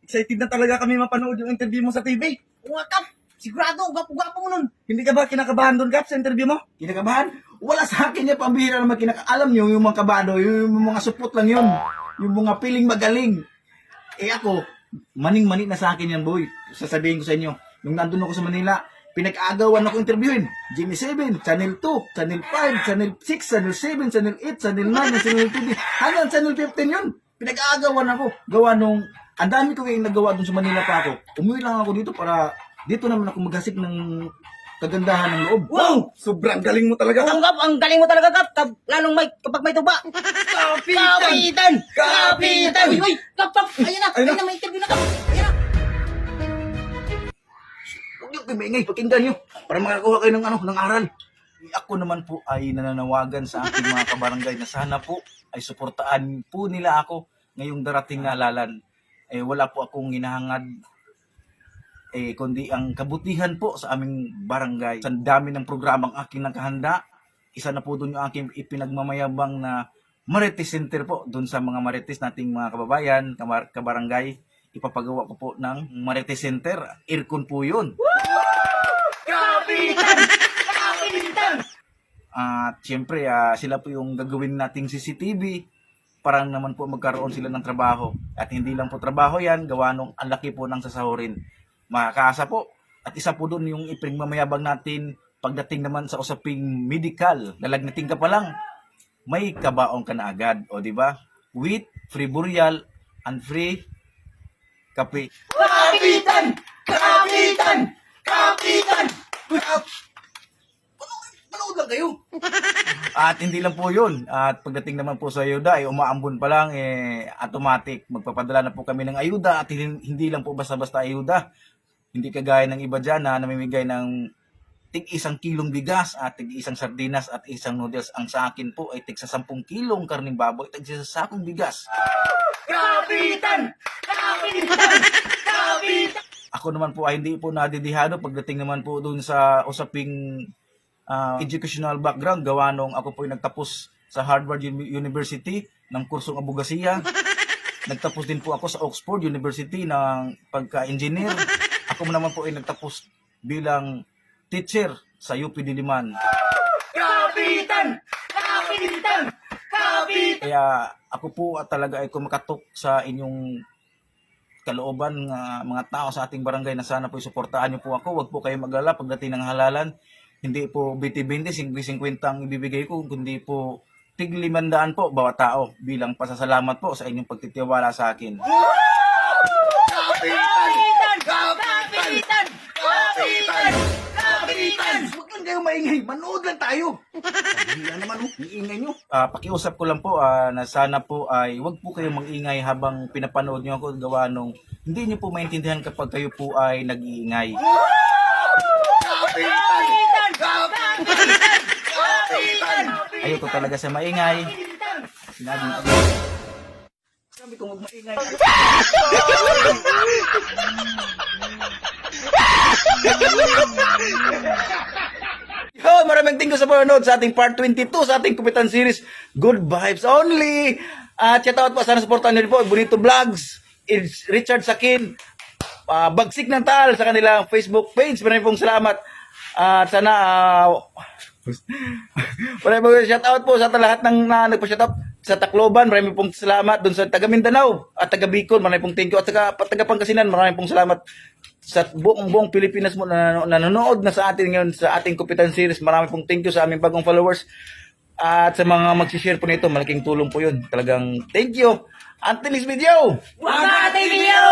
Excited na talaga kami mapanood yung interview mo sa TV. Oo nga, Kap. Sigurado, gwapo-gwapo mo nun. Hindi ka ba kinakabahan doon, Kap, sa interview mo? Kinakabahan? Wala sa akin niya, pambihira naman alam niyo, yung mga kabado, yung mga supot lang yun. Yung mga piling magaling. Eh ako, maning-mani na sa akin yan, boy. Sasabihin ko sa inyo, nung nandun ako sa Manila, pinag-aagawan ako interviewin. Jimmy 7, Channel 2, Channel 5, Channel 6, Channel 7, Channel 8, Channel 9, Channel 20, hanggang Channel 15 yun. Pinag-aagawan ako. Gawa nung, ang dami ko kayong nagawa dun sa Manila pa ako. Umuwi lang ako dito para, dito naman ako maghasik ng kagandahan ng loob. Wow! Sobrang galing mo talaga, Kap. Ang Kap, ang galing mo talaga, Kap. Lalong kapag may tuba. Kapitan! Kapitan! Uy, Kap, ayun na. Ayun na, may interview na, Kap. Ayun na. Huwag niyo kumingay, pakinggan niyo para makakuha kayo ng aral. Ako naman po ay nananawagan sa aking mga kabarangay na sana po ay suportaan po nila ako ngayong darating na halalan. Eh, wala po akong hinahangad kundi ang kabutihan po sa aming barangay. Sa dami ng programang aking nakahanda, isa na po doon yung aking ipinagmamayabang na Marites Center po, doon sa mga Marites nating mga kababayan, kabarangay. Ipapagawa ko po ng Marites Center. Aircon po yun. Kapitan! Kapitan! At syempre, sila po yung gagawin nating CCTV para naman po magkaroon sila ng trabaho. At hindi lang po trabaho yan, gawa nung ang laki po ng sasahurin. Makakaasa po. At isa po doon yung ipagmamayabang natin pagdating naman sa usaping medical. Lalagnating ka pa lang, may kabaong ka na agad. O di ba? With free burial and free kape. Kapitan! Kapitan! Kapitan! Manood lang kayo. At hindi lang po yun. At pagdating naman po sa ayuda, ay umaambon pa lang, automatic. Magpapadala na po kami ng ayuda at hindi lang po basta-basta ayuda. Hindi kagaya ng iba dyan na namimigay ng tig-1 kilong bigas at tig-1 sardinas at 1 noodles. Ang sa akin po ay tig-10 kilong karning baboy, tig-1 sakong bigas. Kapitan! Kapitan! Kapitan! Ako naman po ay hindi po nadidihado pagdating naman po dun sa usaping educational background. Gawa nung ako po ay nagtapos sa Harvard University ng kursong abogasiya. Nagtapos din po ako sa Oxford University ng pagka-engineer. Ako naman po ay nagtapos bilang teacher sa UP Diliman. Kapitan! Kapitan! Kapitan! Kaya ako po talaga ay kumakatok sa inyong kalooban ng mga tao sa ating barangay na sana po isuportahan niyo po ako. Huwag po kayo mag-alala pagdating ng halalan. Hindi po 20-20, 50-50 ang ibibigay ko, kundi po tig-500 po bawat tao bilang pasasalamat po sa inyong pagtitiwala sa akin. Kapitan! Kapitan! Kapitan! Kapitan! Huwag lang kayo maingay, manood lang tayo. Hindi naman, iingay nyo. Pakiusap ko lang po na sana po ay huwag po kayong mag-ingay habang pinapanood nyo ako, gawa nung hindi nyo po maintindihan kapag kayo po ay nag-iingay. Kapitan! Kapitan! Kapitan! Ayoko talaga sa maingay. Sabi ko huwag maingay. Yo, maraming thank you sa panonood sa ating part 22 sa ating Kupitan series, Good Vibes Only. At shoutout po, sana supportan niyo po Bonito Vlogs, it's Richard Sakin, Bagsik ng Taal sa kanilang Facebook page. Maraming pong salamat. At sana maraming pong shoutout po sa lahat ng nagpa-shoutout sa Tacloban. Maraming pong salamat doon sa taga Mindanao at taga Bicol. Maraming pong thank you. At taga Pangasinan, maraming pong salamat sa buong Pilipinas mo na nanonood na sa atin ngayon sa ating Kupitan series. Maraming pong thank you sa aming bagong followers at sa mga mag-share po nito. Malaking tulong po yun. Talagang thank you. Until next video! Wag natin video!